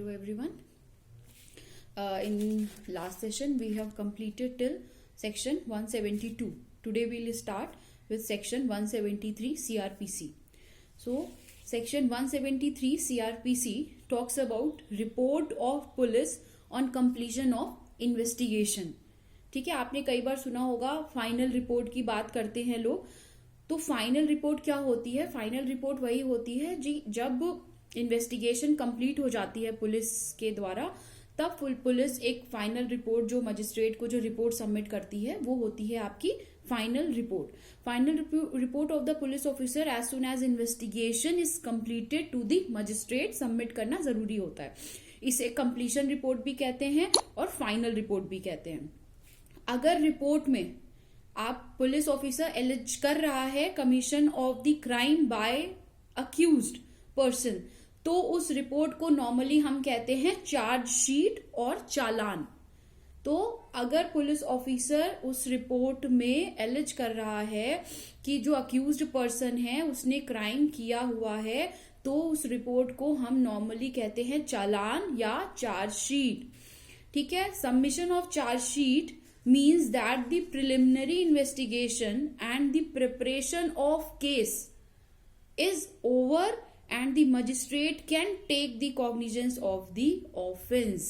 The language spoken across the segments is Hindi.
Hello everyone. In last session we have completed till section 172. Today we will start with section 173 CRPC. So section 173 CRPC talks about report of police on completion of investigation. ठीक है, आपने कई बार सुना होगा फाइनल रिपोर्ट की बात करते हैं लोग. तो फाइनल रिपोर्ट क्या होती है? फाइनल रिपोर्ट वही होती है जी जब इन्वेस्टिगेशन कंप्लीट हो जाती है पुलिस के द्वारा, तब पुलिस एक फाइनल रिपोर्ट जो मजिस्ट्रेट को जो रिपोर्ट सबमिट करती है वो होती है आपकी final report. Final report of the police officer as soon as investigation is completed to the magistrate submit करना जरूरी होता है. इसे कंप्लीशन रिपोर्ट भी कहते हैं और फाइनल रिपोर्ट भी कहते हैं. अगर रिपोर्ट में आप पुलिस ऑफिसर एलिज कर रहा है commission of the crime by accused person, तो उस रिपोर्ट को नॉर्मली हम कहते हैं चार्जशीट और चालान. तो अगर पुलिस ऑफिसर उस रिपोर्ट में एलिज कर रहा है कि जो अक्यूज्ड पर्सन है उसने क्राइम किया हुआ है, तो उस रिपोर्ट को हम नॉर्मली कहते हैं चालान या चार्जशीट. ठीक है. Submission of chargesheet means that the preliminary investigation and the preparation of case is over and the magistrate can take the cognizance of the offense.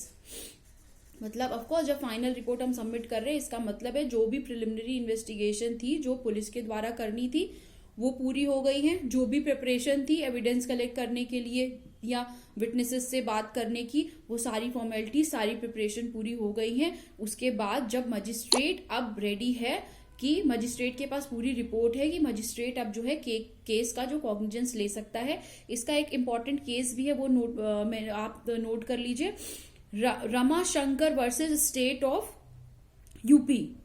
मतलब ऑफ कोर्स जब फाइनल रिपोर्ट हम सबमिट कर रहे हैं इसका मतलब है जो भी प्रिलिमिनरी इन्वेस्टिगेशन थी जो पुलिस के द्वारा करनी थी वो पूरी हो गई है. जो भी प्रिपरेशन थी एविडेंस कलेक्ट करने के लिए या विटनेसेस से बात करने की, वो सारी फॉर्मेलिटी सारी प्रिपरेशन पूरी हो गई है. उसके बाद जब मजिस्ट्रेट अब रेडी है कि मजिस्ट्रेट के पास पूरी रिपोर्ट है कि मजिस्ट्रेट अब जो है केस का जो कॉग्निजेंस ले सकता है. इसका एक इम्पॉर्टेंट केस भी है वो आप नोट कर लीजिए. Ramashankar versus state of UP.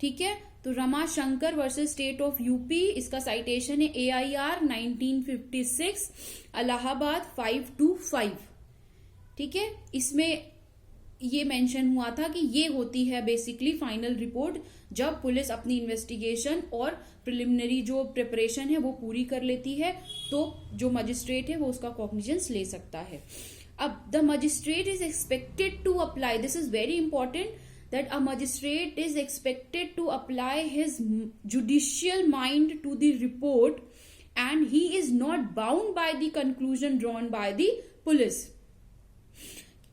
ठीक है. तो Ramashankar versus state of UP, इसका साइटेशन है AIR 1956 इलाहाबाद 525. ठीक है. इसमें ये मेंशन हुआ था कि ये होती है बेसिकली फाइनल रिपोर्ट जब पुलिस अपनी इन्वेस्टिगेशन और प्रिलिमिनरी जो प्रिपरेशन है वो पूरी कर लेती है, तो जो मजिस्ट्रेट है वो उसका कॉग्निजेंस ले सकता है. अब the magistrate is expected to apply, this is very important, that a magistrate is expected to apply his judicial mind to the report and he is not bound by the conclusion drawn by the police.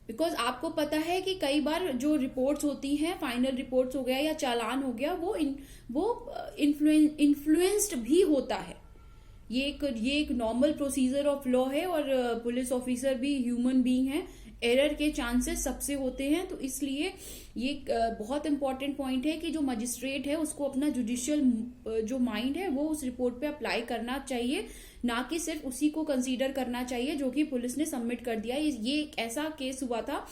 Because आपको पता है कि कई बार जो रिपोर्ट्स होती हैं, फाइनल रिपोर्ट्स हो गया या चालान हो गया, वो इन्फ्लुएंस्ड भी होता है. ये एक नॉर्मल प्रोसीजर ऑफ लॉ है और पुलिस ऑफिसर भी ह्यूमन बीइंग है. एरर के चांसेस सबसे होते हैं. तो इसलिए ये बहुत इंपॉर्टेंट पॉइंट है कि जो मजिस्ट्रेट है उसको अपना जुडिशियल जो माइंड है वो उस रिपोर्ट पे अप्लाई करना चाहिए, ना कि सिर्फ उसी को कंसीडर करना चाहिए जो कि पुलिस ने सबमिट कर दिया. ये एक ऐसा केस हुआ था.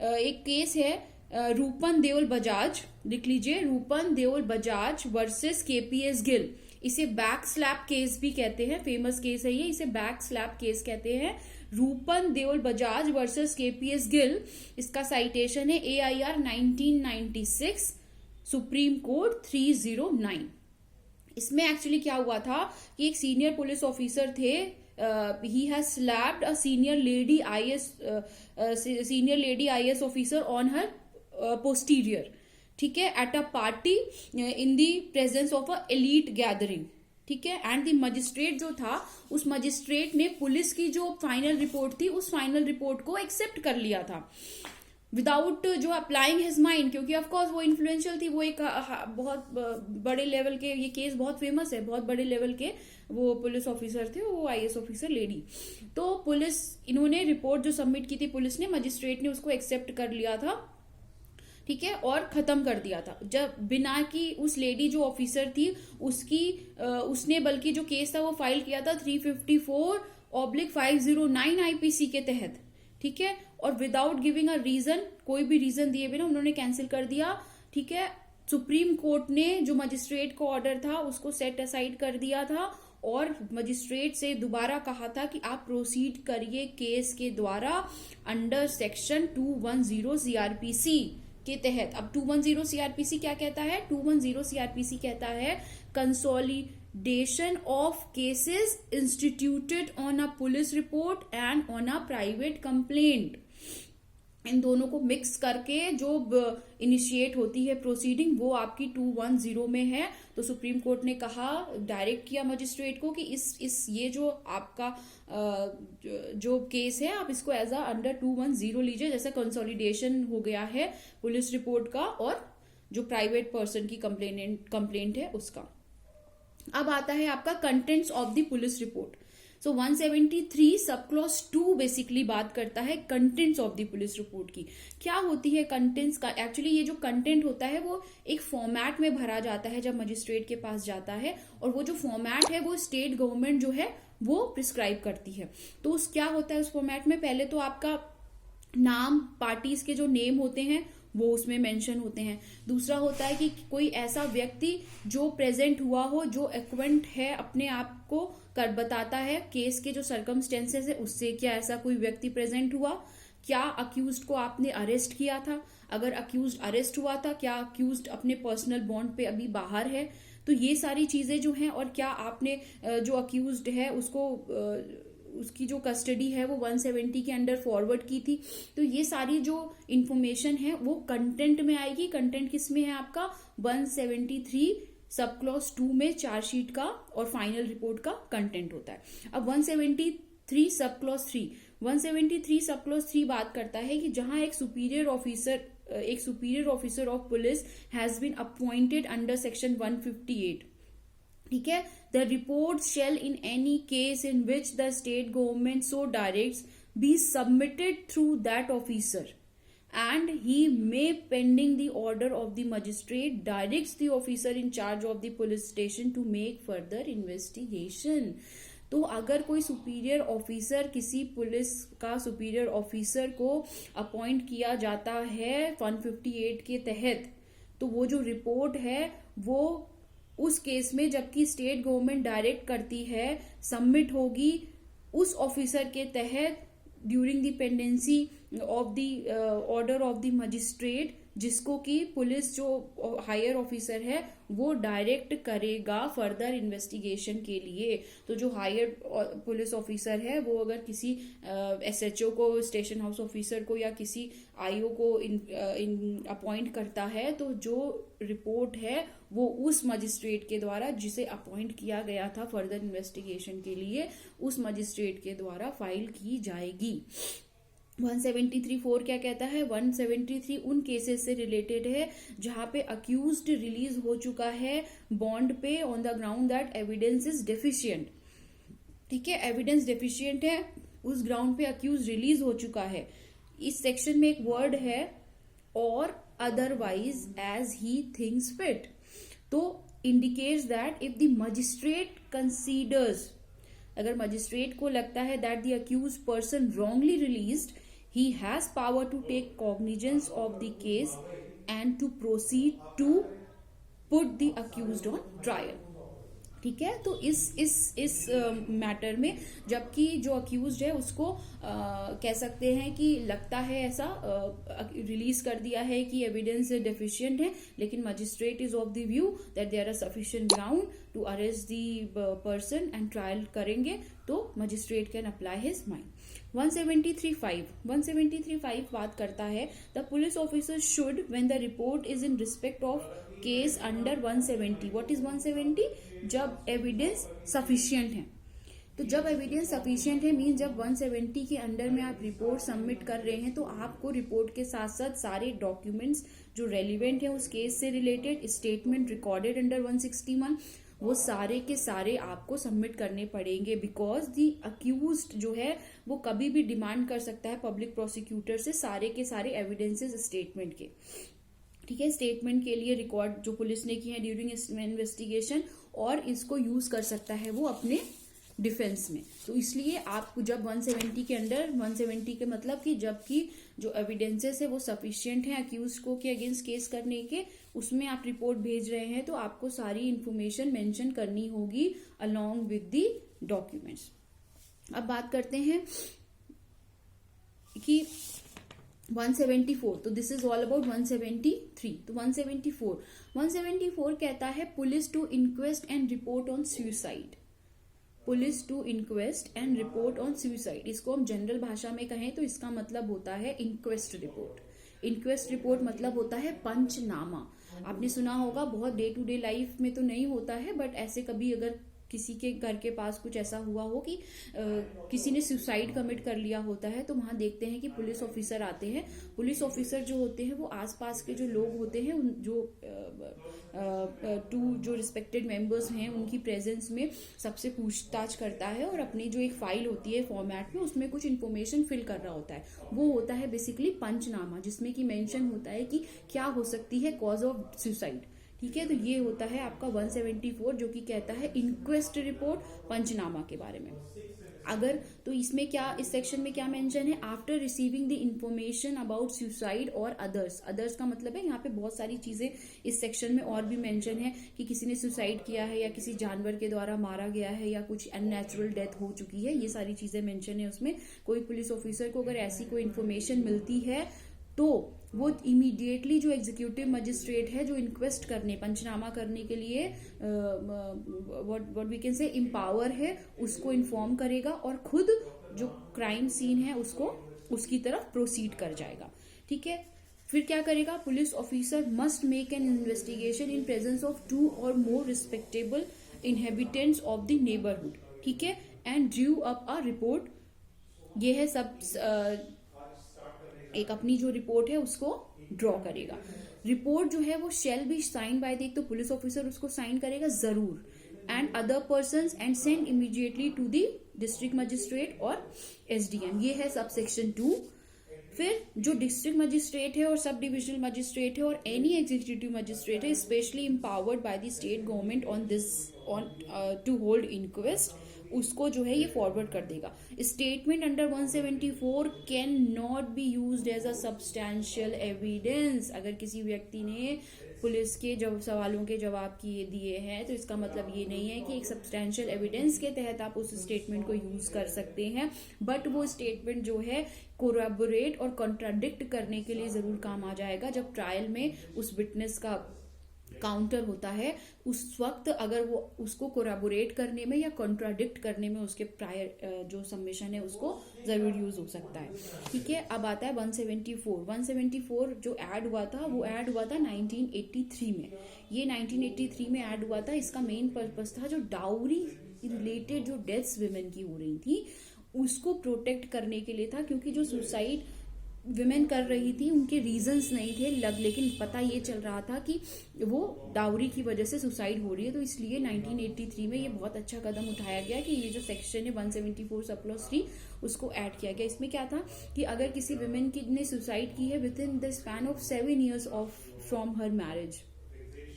एक केस है रूपन देओल बजाज, लिख लीजिए, रूपन देओल बजाज वर्सेस KPS गिल. इसे बैक स्लैप केस भी कहते हैं. फेमस केस है ये, इसे बैक स्लैप केस कहते हैं. रूपन देओल बजाज वर्सेस KPS गिल, इसका साइटेशन है AIR 1996 सुप्रीम कोर्ट 309. इसमें एक्चुअली क्या हुआ था कि एक सीनियर पुलिस ऑफिसर थे, he has slapped a senior lady IS officer on her posterior. ठीक है, at a party in the presence of a elite gathering. ठीक है. एंड द मजिस्ट्रेट जो था, उस मजिस्ट्रेट ने पुलिस की जो फाइनल रिपोर्ट थी उस फाइनल रिपोर्ट को एक्सेप्ट कर लिया था विदाउट जो अप्लाइंग हिज माइंड, क्योंकि ऑफ कोर्स वो इन्फ्लुएंशियल थी. वो एक बहुत बड़े लेवल के, ये केस बहुत फेमस है, बहुत बड़े लेवल के वो पुलिस ऑफिसर थे, वो IS ऑफिसर लेडी. तो पुलिस, इन्होंने रिपोर्ट जो सबमिट की थी पुलिस ने, मजिस्ट्रेट ने उसको एक्सेप्ट कर लिया था. ठीक है. और खत्म कर दिया था. जब बिना की उस लेडी जो ऑफिसर थी उसने बल्कि जो केस था वो फाइल किया था 354/509 IPC के तहत. ठीक है. और विदाउट गिविंग अ रीजन, कोई भी रीजन दिए बिना उन्होंने कैंसिल कर दिया. ठीक है. सुप्रीम कोर्ट ने जो मजिस्ट्रेट का ऑर्डर था उसको सेट असाइड कर दिया था और मजिस्ट्रेट से दोबारा कहा था कि आप प्रोसीड करिए केस के द्वारा अंडर सेक्शन 210 CRPC के तहत. अब 210 CRPC क्या कहता है? 210 CRPC कहता है consolidation of cases instituted on a police report and on a private complaint. इन दोनों को मिक्स करके जो इनिशिएट होती है प्रोसीडिंग वो आपकी 210 में है। तो सुप्रीम कोर्ट ने कहा, डायरेक्ट किया मजिस्ट्रेट को कि इस ये जो आपका जो केस है आप इसको एज अ अंडर 210 लीजिए, जैसे कंसोलिडेशन हो गया है पुलिस रिपोर्ट का और जो प्राइवेट पर्सन की कंप्लेंट है उसका। अब आता है आपका contents of the police report. So 173 sub clause 2 basically बात करता है contents of the police report की। क्या होती है कंटेंट्स का? एक्चुअली ये जो कंटेंट होता है वो एक फॉर्मेट में भरा जाता है जब मजिस्ट्रेट के पास जाता है, और वो जो फॉर्मेट है वो स्टेट गवर्नमेंट जो है वो प्रिस्क्राइब करती है। तो उस क्या होता है उस फॉर्मेट में? पहले तो आपका नाम, पार्टीज के जो नेम होते हैं वो उसमें मेंशन होते हैं। दूसरा होता है कि कोई ऐसा व्यक्ति जो प्रेजेंट हुआ हो, जो एक्वेंट है, अपने आप को कर बताता है केस के जो सर्कमस्टेंसेस है उससे, क्या ऐसा कोई व्यक्ति प्रेजेंट हुआ, क्या अक्यूज्ड को आपने अरेस्ट किया था, अगर अक्यूज्ड अरेस्ट हुआ था, क्या अक्यूज्ड अपने पर्सनल बॉन्ड पे अभी बाहर है, तो ये सारी चीजें जो हैं, और क्या आपने जो अक्यूज्ड है उसको उसकी जो कस्टडी है वो 170 के अंडर फॉरवर्ड की थी। तो ये सारी जो इंफॉर्मेशन है वो कंटेंट में आएगी। कंटेंट किस में है आपका? 173 सब क्लॉज 2 में चार्जशीट का और फाइनल रिपोर्ट का कंटेंट होता है। अब 173 सब क्लॉज 3, 173 सब क्लॉज 3 बात करता है कि जहां एक superior officer of police has been appointed under section 158, ठीक है, the report shall in any case in which the state government so directs be submitted through that officer and he may, pending the order of the magistrate, directs the officer in charge of the police station to make further investigation। तो अगर कोई सुपीरियर ऑफिसर, किसी पुलिस का सुपीरियर ऑफिसर को अपॉइंट किया जाता है 158 के तहत, तो वो जो रिपोर्ट है वो उस केस में, जबकि स्टेट गवर्नमेंट डायरेक्ट करती है, सबमिट होगी उस ऑफिसर के तहत during the pendency of the order of the magistrate, जिसको कि पुलिस जो हायर ऑफिसर है वो डायरेक्ट करेगा फर्दर इन्वेस्टिगेशन के लिए। तो जो हायर पुलिस ऑफिसर है वो अगर किसी एसएचओ को, स्टेशन हाउस ऑफिसर को या किसी आईओ को अपॉइंट करता है, तो जो रिपोर्ट है वो उस मजिस्ट्रेट के द्वारा, जिसे अपॉइंट किया गया था फर्दर इन्वेस्टिगेशन के लिए, उस मजिस्ट्रेट के द्वारा फाइल की जाएगी। 173(4) क्या कहता है? 173 उन केसेस से रिलेटेड है जहां पे अक्यूज्ड रिलीज हो चुका है बॉन्ड पे on the ground that evidence is deficient, ठीक है, एविडेंस डेफिशिएंट है, उस ग्राउंड पे अक्यूज रिलीज हो चुका है। इस सेक्शन में एक वर्ड है और otherwise as he thinks fit, तो indicates that if the magistrate considers, अगर मजिस्ट्रेट को लगता है that the accused person wrongly released, he has power to take cognizance of the case and to proceed to put the accused on trial, ठीक है। तो इस मैटर में, जबकि जो अक्यूज्ड है उसको कह सकते हैं कि लगता है ऐसा, रिलीज कर दिया है कि एविडेंस डेफिशिएंट है, लेकिन magistrate is of the view that there are sufficient ground to arrest the person and trial करेंगे, तो magistrate can apply his mind. 173(5) बात करता है the police officer should when the report is in respect of case under 170, what is 170? जब एविडेंस सफिशिएंट है। तो जब एविडेंस सफिशिएंट है मीन जब 170 के अंडर में आप रिपोर्ट सबमिट कर रहे हैं, तो आपको रिपोर्ट के साथ साथ सारे डॉक्यूमेंट्स जो रेलिवेंट है उस केस से रिलेटेड, स्टेटमेंट रिकॉर्डेड अंडर 161, वो सारे के सारे आपको सबमिट करने पड़ेंगे, बिकॉज दी अक्यूज्ड जो है वो कभी भी डिमांड कर सकता है पब्लिक प्रोसिक्यूटर से सारे के सारे एविडेंसेस स्टेटमेंट के, ठीक है, स्टेटमेंट के लिए रिकॉर्ड जो पुलिस ने की है ड्यूरिंग इन्वेस्टिगेशन, और इसको यूज कर सकता है वो अपने डिफेंस में। तो इसलिए आप जब 170 के अंडर, 170 के मतलब कि जबकि जो एविडेंसेस है वो सफिशिएंट है अक्यूज को के अगेंस्ट केस करने के, उसमें आप रिपोर्ट भेज रहे हैं, तो आपको सारी इंफॉर्मेशन मेंशन करनी होगी अलोंग विद दी डॉक्यूमेंट्स। अब बात करते हैं कि 174, तो दिस इज ऑल अबाउट 173। तो 174 कहता है police to inquest and report on suicide. Police to inquest and report on suicide. इसको हम जनरल भाषा में कहें तो इसका मतलब होता है इंक्वेस्ट रिपोर्ट। इंक्वेस्ट रिपोर्ट मतलब होता है पंचनामा। आपने सुना होगा, बहुत डे टू डे लाइफ में तो नहीं होता है, बट ऐसे कभी अगर किसी के घर के पास कुछ ऐसा हुआ हो कि किसी ने सुसाइड कमिट कर लिया होता है, तो वहां देखते हैं कि पुलिस ऑफिसर आते हैं। पुलिस ऑफिसर जो होते हैं वो आसपास के जो लोग होते हैं, जो रिस्पेक्टेड मेंबर्स हैं, उनकी प्रेजेंस में सबसे पूछताछ करता है और अपनी जो एक फाइल होती है फॉर्मेट में, उसमें कुछ इन्फॉर्मेशन फिल कर रहा होता है। वो होता है बेसिकली पंचनामा, जिसमें कि मेंशन होता है कि क्या हो सकती है कॉज ऑफ सुसाइड। ठीक है, तो ये होता है आपका 174, जो कि कहता है इंक्वेस्ट रिपोर्ट, पंचनामा के बारे में। अगर तो इसमें क्या, इस सेक्शन में क्या मेंशन है, after receiving the information about suicide और अदर्स। अदर्स का मतलब है यहाँ पे बहुत सारी चीजें इस सेक्शन में और भी मेंशन है कि किसी ने सुसाइड किया है या किसी जानवर के द्वारा मारा गया है या कुछ अननेचुरल डेथ हो चुकी है, ये सारी चीजें मेंशन है उसमें। कोई पुलिस ऑफिसर को अगर ऐसी कोई इन्फॉर्मेशन मिलती है तो वो इमीडिएटली जो एग्जीक्यूटिव मजिस्ट्रेट है, जो इंक्वेस्ट करने, पंचनामा करने के लिए what we can say empower है, उसको इन्फॉर्म करेगा और खुद जो क्राइम सीन है उसको उसकी तरफ प्रोसीड कर जाएगा। ठीक है, फिर क्या करेगा, police officer must make an investigation in presence of 2 और more respectable inhabitants of the neighbourhood. ठीक है, and drew up a report. ये है सब एक अपनी जो रिपोर्ट है उसको ड्रॉ करेगा। रिपोर्ट जो है वो shall be sign by the, एक तो पुलिस ऑफिसर उसको साइन करेगा जरूर, and other persons, and send immediately to the district magistrate और एसडीएम। ये है सब सेक्शन 2। फिर जो डिस्ट्रिक्ट मजिस्ट्रेट है और सब डिविजनल मजिस्ट्रेट है और एनी एग्जीक्यूटिव मजिस्ट्रेट है specially empowered by the state government on to hold inquest, उसको जो है ये फॉरवर्ड कर देगा। Statement under 174 can not be used as a substantial evidence. अगर किसी व्यक्ति ने पुलिस के जब सवालों के जवाब दिए हैं तो इसका मतलब ये नहीं है कि एक सब्सटैंशियल एविडेंस के तहत आप उस स्टेटमेंट को यूज कर सकते हैं, बट वो स्टेटमेंट जो है कोरैबोरेट और कॉन्ट्राडिक्ट करने के लिए जरूर काम आ जाएगा। जब ट्रायल में उस विटनेस का काउंटर होता है उस वक्त अगर वो उसको कोरैबोरेट करने में या कॉन्ट्राडिक्ट करने में उसके प्रायर जो सबमिशन है उसको जरूर यूज हो सकता है। ठीक है, अब आता है 174 जो ऐड हुआ था वो ऐड हुआ था 1983 में। ये 1983 में ऐड हुआ था। इसका मेन पर्पस था जो डाउरी रिलेटेड जो डेथ्स विमेन की हो रही थी उसको प्रोटेक्ट करने के लिए था, क्योंकि जो सुसाइड विमेन कर रही थी उनके रीजंस नहीं थे लेकिन पता ये चल रहा था कि वो डाउरी की वजह से सुसाइड हो रही है। तो इसलिए 1983 में ये बहुत अच्छा कदम उठाया गया कि ये जो सेक्शन है 174 सब क्लॉज 3 उसको ऐड किया गया। इसमें क्या था कि अगर किसी विमेन ने सुसाइड की है with in the span of 7 years of from her marriage,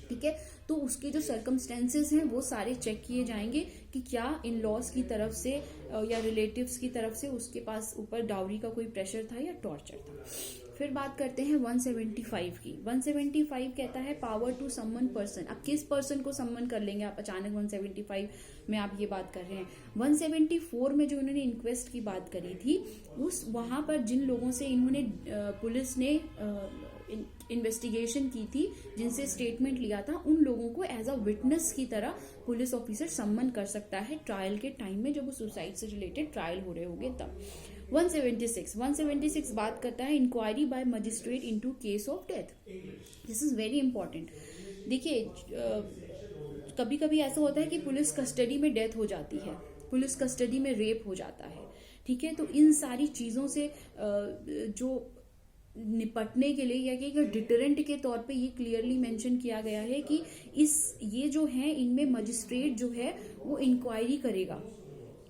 ठीक है, तो उसके जो सर्कमस्टेंसेस हैं वो सारे चेक किए जाएंगे कि क्या इन लॉज की तरफ से या रिलेटिव्स की तरफ से उसके पास ऊपर डाउरी का कोई प्रेशर था या टॉर्चर था। फिर बात करते हैं 175 की। 175 कहता है पावर टू समवन पर्सन। अब किस पर्सन को सम्मन कर लेंगे आप, अचानक 175 में आप ये बात कर रहे हैं। 174 में जो इन्होंने इंक्वेस्ट की बात करी थी उस वहां पर जिन लोगों से इन्होंने पुलिस ने इन्वेस्टिगेशन की थी, जिनसे स्टेटमेंट लिया था, उन लोगों को एज अ विटनेस की तरह पुलिस ऑफिसर सम्मन कर सकता है ट्रायल के टाइम में, जब वो सुसाइड से रिलेटेड ट्रायल हो रहे होंगे तब। 176 बात करता है inquiry by magistrate into case of death. This is very important. देखिए कभी कभी ऐसा होता है कि पुलिस कस्टडी में डेथ हो जाती है, पुलिस कस्टडी में रेप हो जाता है, ठीक है, तो इन सारी चीजों से जो निपटने के लिए या कि डिटरेंट के तौर पे ये क्लियरली मेंशन किया गया है कि ये जो है इनमें मजिस्ट्रेट जो है वो इंक्वायरी करेगा।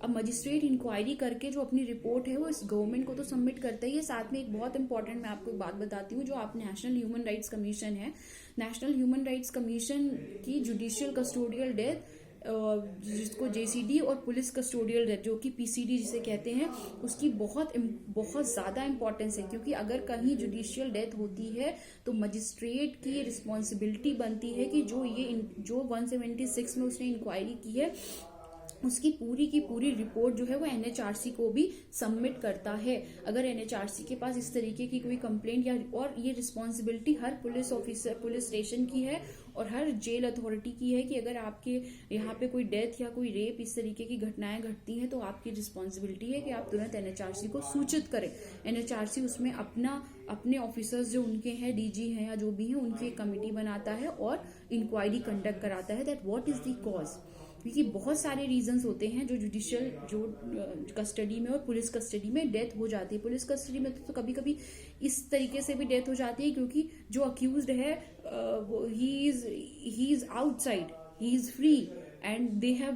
अब मजिस्ट्रेट इंक्वायरी करके जो अपनी रिपोर्ट है वो इस गवर्नमेंट को तो सबमिट करता ही है, साथ में एक बहुत इंपॉर्टेंट मैं आपको एक बात बताती हूँ, जो आप नेशनल ह्यूमन राइट्स कमीशन है, नेशनल ह्यूमन राइट्स कमीशन की जुडिशियल कस्टोडियल डेथ जिसको जेसीडी और पुलिस कस्टोडियल डेथ जो कि पीसीडी जिसे कहते हैं उसकी बहुत ज्यादा इंपॉर्टेंस है, क्योंकि अगर कहीं जुडिशियल डेथ होती है तो मजिस्ट्रेट की रिस्पॉन्सिबिलिटी बनती है कि जो 176 में उसने इंक्वायरी की है उसकी पूरी की पूरी रिपोर्ट जो है वो एनएचआरसी को भी सबमिट करता है। अगर एनएचआरसी के पास इस तरीके की कोई कंप्लेंट या और ये रिस्पॉन्सिबिलिटी हर पुलिस ऑफिसर पुलिस स्टेशन की है और हर जेल अथॉरिटी की है कि अगर आपके यहाँ पे कोई डेथ या कोई रेप इस तरीके की घटनाएं घटती हैं तो आपकी रिस्पॉन्सिबिलिटी है कि आप तुरंत एनएचआरसी को सूचित करें। एनएचआरसी उसमें अपने ऑफिसर्स जो उनके हैं, डीजी हैं या जो भी हैं, उनकी एक कमेटी बनाता है और इंक्वायरी कंडक्ट कराता है that what is the cause. क्योंकि बहुत सारे रीजंस होते हैं जो जुडिशियल जो कस्टडी में और पुलिस कस्टडी में डेथ हो जाती है। पुलिस कस्टडी में तो कभी कभी इस तरीके से भी डेथ हो जाती है क्योंकि जो अक्यूज्ड है he is outside, he is free and they have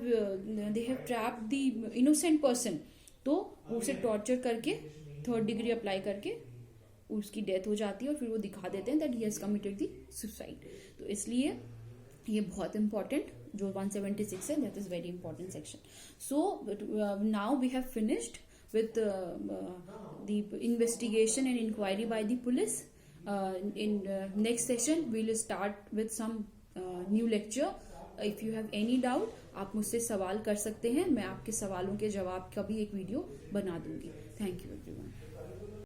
trapped the innocent person, तो उसे टॉर्चर करके 3rd डिग्री अप्लाई करके उसकी डेथ हो जाती है और फिर वो दिखा देते हैं that he has committed the suicide. तो इसलिए ये बहुत इंपॉर्टेंट जो 176 है, that is very important section. So now we have finished with the investigation and inquiry by the police. In next session we'll start with some new lecture. If you have any doubt, आप मुझसे सवाल कर सकते हैं, मैं आपके सवालों के जवाब का भी एक वीडियो बना दूंगी। Thank you everyone.